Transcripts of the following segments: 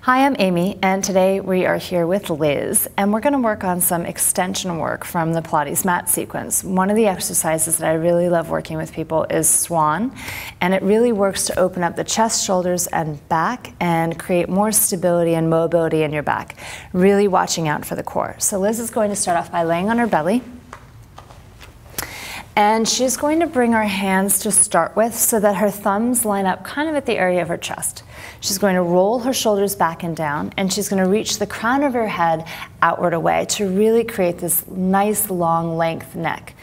Hi, I'm Amy, and today we are here with Liz, and we're going to work on some extension work from the Pilates Mat sequence. One of the exercises that I really love working with people is swan, and it really works to open up the chest, shoulders, and back and create more stability and mobility in your back, really watching out for the core. So Liz is going to start off by laying on her belly. And she's going to bring her hands to start with so that her thumbs line up kind of at the area of her chest. She's going to roll her shoulders back and down, and she's going to reach the crown of her head outward away to really create this nice long length neck.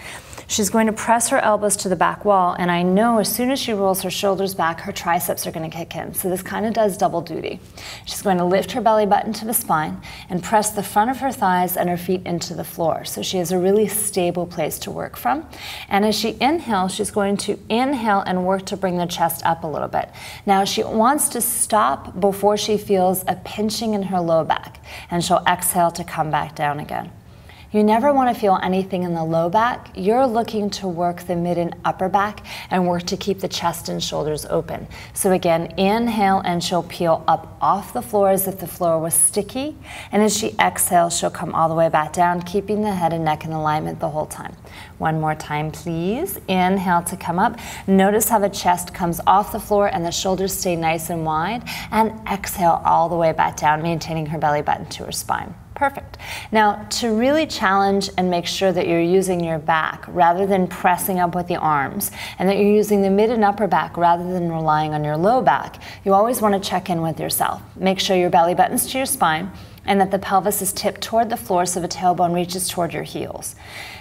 She's going to press her elbows to the back wall, and I know as soon as she rolls her shoulders back, her triceps are going to kick in. So this kind of does double duty. She's going to lift her belly button to the spine and press the front of her thighs and her feet into the floor. So she has a really stable place to work from. And as she inhales, she's going to inhale and work to bring the chest up a little bit. Now she wants to stop before she feels a pinching in her low back, and she'll exhale to come back down again. You never want to feel anything in the low back. You're looking to work the mid and upper back and work to keep the chest and shoulders open. So again, inhale and she'll peel up off the floor as if the floor was sticky. And as she exhales, she'll come all the way back down, keeping the head and neck in alignment the whole time. One more time, please. Inhale to come up. Notice how the chest comes off the floor and the shoulders stay nice and wide. And exhale all the way back down, maintaining her belly button to her spine. Perfect. Now, to really challenge and make sure that you're using your back rather than pressing up with the arms, and that you're using the mid and upper back rather than relying on your low back, you always want to check in with yourself. Make sure your belly button's to your spine and that the pelvis is tipped toward the floor so the tailbone reaches toward your heels.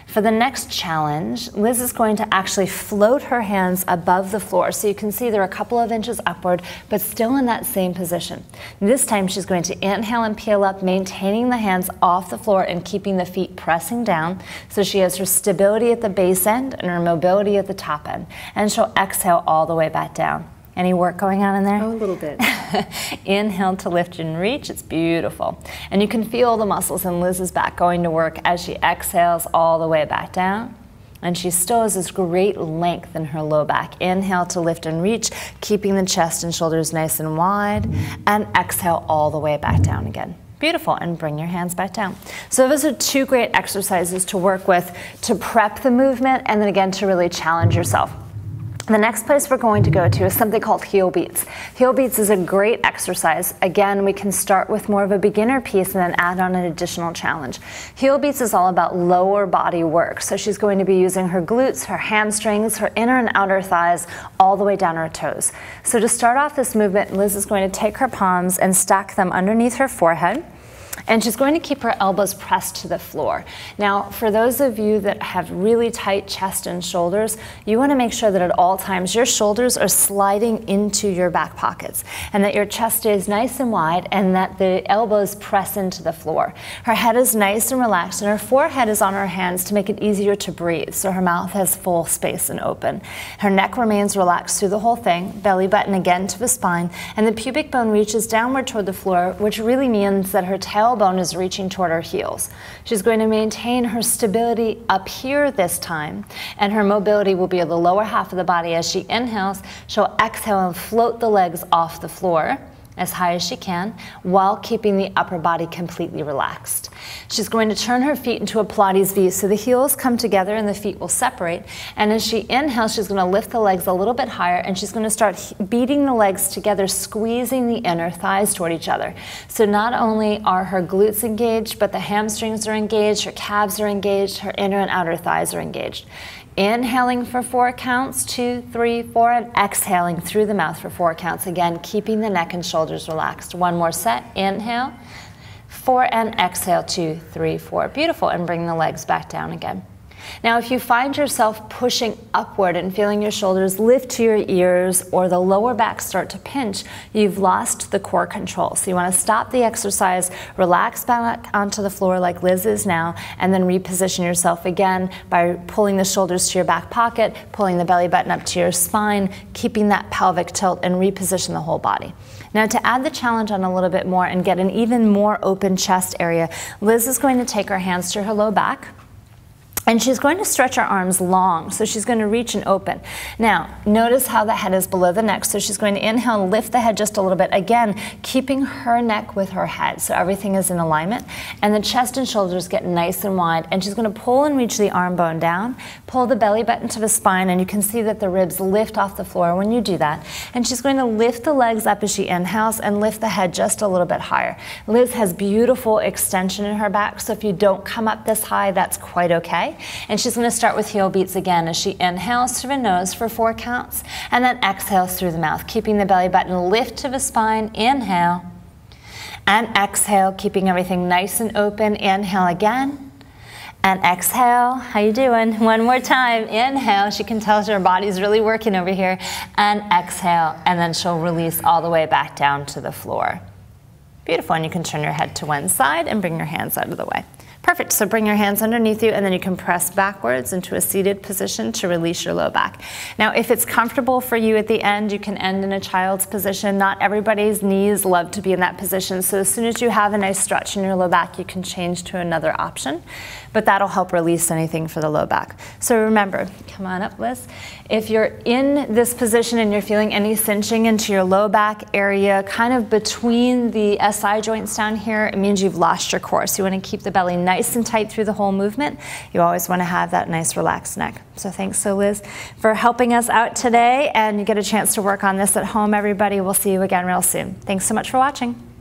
For the next challenge, Liz is going to actually float her hands above the floor. So you can see they're a couple of inches upward, but still in that same position. This time she's going to inhale and peel up, maintaining the hands off the floor and keeping the feet pressing down. So she has her stability at the base end and her mobility at the top end. And she'll exhale all the way back down. Any work going on in there? Oh, a little bit. Inhale to lift and reach. It's beautiful. And you can feel the muscles in Liz's back going to work as she exhales all the way back down. And she still has this great length in her low back. Inhale to lift and reach, keeping the chest and shoulders nice and wide. And exhale all the way back down again. Beautiful, and bring your hands back down. So those are two great exercises to work with to prep the movement and then again to really challenge yourself. The next place we're going to go to is something called heel beats. Heel beats is a great exercise. Again, we can start with more of a beginner piece and then add on an additional challenge. Heel beats is all about lower body work. So she's going to be using her glutes, her hamstrings, her inner and outer thighs, all the way down her toes. So to start off this movement, Liz is going to take her palms and stack them underneath her forehead. And she's going to keep her elbows pressed to the floor. Now, for those of you that have really tight chest and shoulders, you want to make sure that at all times your shoulders are sliding into your back pockets and that your chest stays nice and wide and that the elbows press into the floor. Her head is nice and relaxed and her forehead is on her hands to make it easier to breathe, so her mouth has full space and open. Her neck remains relaxed through the whole thing, belly button again to the spine, and the pubic bone reaches downward toward the floor, which really means that her tailbone is reaching toward her heels. She's going to maintain her stability up here this time, and her mobility will be in the lower half of the body. As she inhales, she'll exhale and float the legs off the floor as high as she can while keeping the upper body completely relaxed. She's going to turn her feet into a Pilates V, so the heels come together and the feet will separate. And as she inhales, she's going to lift the legs a little bit higher and she's going to start beating the legs together, squeezing the inner thighs toward each other. So not only are her glutes engaged, but the hamstrings are engaged, her calves are engaged, her inner and outer thighs are engaged. Inhaling for 4 counts, 2, 3, 4, and exhaling through the mouth for 4 counts. Again, keeping the neck and shoulders relaxed. One more set. Inhale, 4, and exhale, 2, 3, 4. Beautiful, and bring the legs back down again. Now, if you find yourself pushing upward and feeling your shoulders lift to your ears or the lower back start to pinch, you've lost the core control. So you want to stop the exercise, relax back onto the floor like Liz is now, and then reposition yourself again by pulling the shoulders to your back pocket, pulling the belly button up to your spine, keeping that pelvic tilt, and reposition the whole body. Now, to add the challenge on a little bit more and get an even more open chest area, Liz is going to take her hands to her low back. And she's going to stretch her arms long, so she's going to reach and open. Now, notice how the head is below the neck, so she's going to inhale, lift the head just a little bit, again, keeping her neck with her head, so everything is in alignment. And the chest and shoulders get nice and wide, and she's going to pull and reach the arm bone down, pull the belly button to the spine, and you can see that the ribs lift off the floor when you do that. And she's going to lift the legs up as she inhales and lift the head just a little bit higher. Liz has beautiful extension in her back, so if you don't come up this high, that's quite okay. And she's going to start with heel beats again as she inhales through the nose for 4 counts and then exhales through the mouth, keeping the belly button lift to the spine. Inhale and exhale, keeping everything nice and open. Inhale again and exhale. How you doing? One more time. Inhale. She can tell her body's really working over here. And exhale, and then she'll release all the way back down to the floor. Beautiful. And you can turn your head to one side and bring your hands out of the way. Perfect, so bring your hands underneath you and then you can press backwards into a seated position to release your low back. Now, if it's comfortable for you at the end, you can end in a child's position. Not everybody's knees love to be in that position, so as soon as you have a nice stretch in your low back, you can change to another option, but that'll help release anything for the low back. So remember, come on up, Liz. If you're in this position and you're feeling any cinching into your low back area, kind of between the SI joints down here, it means you've lost your core. So you want to keep the belly nice and tight through the whole movement. You always want to have that nice relaxed neck. So thanks, so Liz, for helping us out today, and you get a chance to work on this at home, everybody. We'll see you again real soon. Thanks so much for watching.